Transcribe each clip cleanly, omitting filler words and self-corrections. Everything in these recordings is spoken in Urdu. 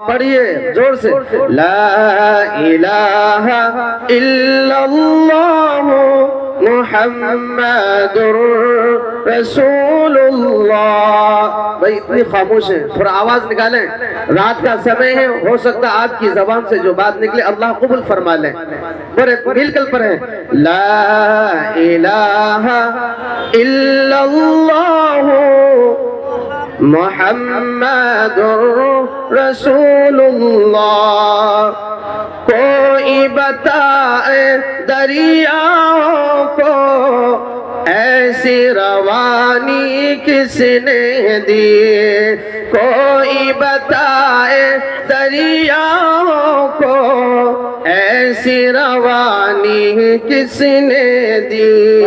پڑھیے زور سے، لا الہ الا اللہ محمد رسول اللہ۔ بھائی اتنی خاموش ہے، تھوڑا آواز نکالیں، رات کا سمے ہے، ہو سکتا ہے آپ کی زبان سے جو بات نکلے اللہ قبول فرما لیں۔ بڑے مل کر پڑھیں، لا الہ الا اللہ محمد رسول اللہ۔ کوئی بتائے دریاؤں کو ایسی روانی کس نے دی، کوئی بتائے دریاؤں کو ایسی روانی کس نے دی،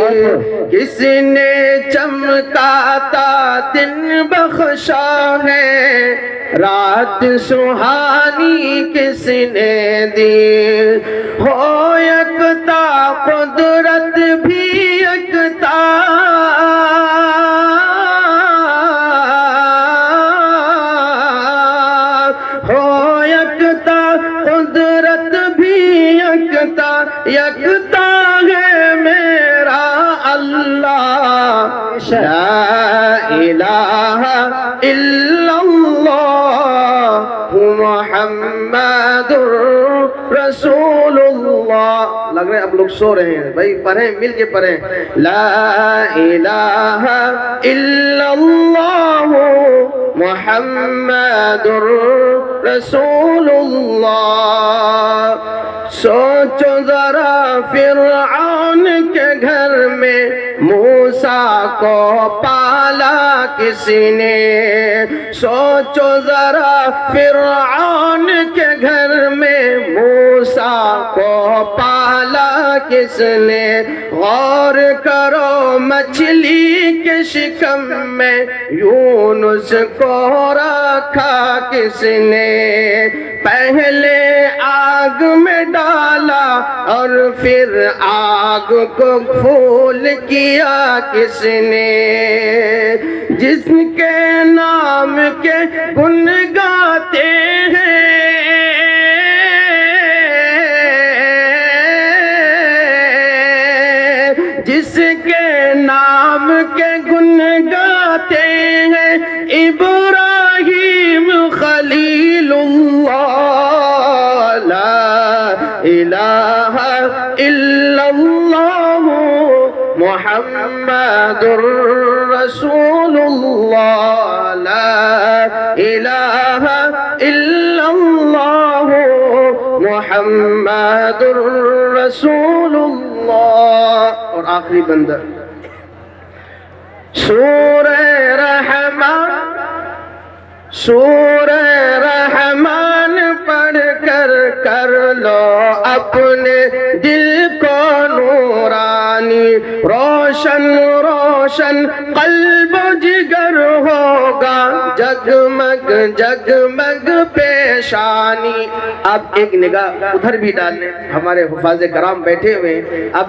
کس نے چمکاتا دن بخشا ہے، رات سہانی کس نے دی، ہو یکتا قدرت بھی یکتا، ہو یکتا قدرت بھی یکتا، یکتا ہے میرا اللہ، لا الہ الا اللہ محمد رسول اللہ۔ لگ رہے اب لوگ سو رہے ہیں، بھائی پڑھیں، مل کے پڑھیں، لا الہ الا اللہ محمد رسول اللہ۔ سوچو ذرا فرعون کے گھر میں موسیٰ کو پالا کس نے، سوچو ذرا فرعون کے گھر میں موسیٰ کو پالا کس نے، غور کرو مچھلی کے شکم میں یونس کو رکھا کس نے، پہلے آگ میں ڈالا اور پھر آگ کو پھول کیا کس نے، جس کے نام کے گن گاتے ہیں، جس کے نام کے گن گاتے ہیں، ابراہیم خلیل اللہ، لا الہ الا اللہ محمد رسول اللہ، لا الہ الا اللہ محمد رسول اللہ۔ اور آخری بندہ سورہ رحمان، سورہ رحمان پڑھ کر کر لو اپنے دل کو نورانی، روشن روشن قلب و جگر ہوگا، جگمگ جگمگ پیشانی۔ آپ ایک نگاہ ادھر بھی ڈال لیں، ہمارے حفاظ کرام بیٹھے ہوئے ہیں، اب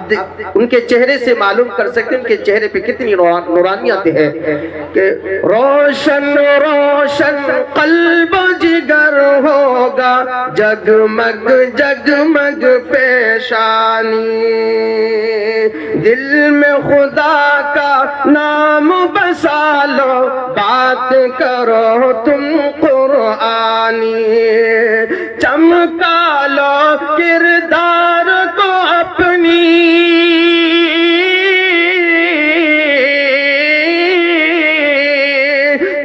ان کے چہرے سے معلوم کر سکتے ہیں ان کے چہرے پہ کتنی نورانیت ہے کہ روشن روشن قلب و جگر ہوگا، جگمگ جگمگ پیشانی، دل میں خدا کا نام بسا لو، بات کرو تم قرآنی، چمکا لو کردار کو اپنی،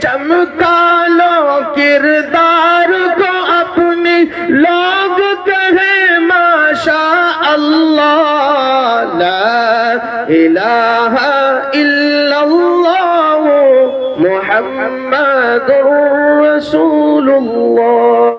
چمکا لو کردار کو اپنی، لوگ کہیں ماشاء اللہ، لا الہ الا اللہ محمد رسول اللہ۔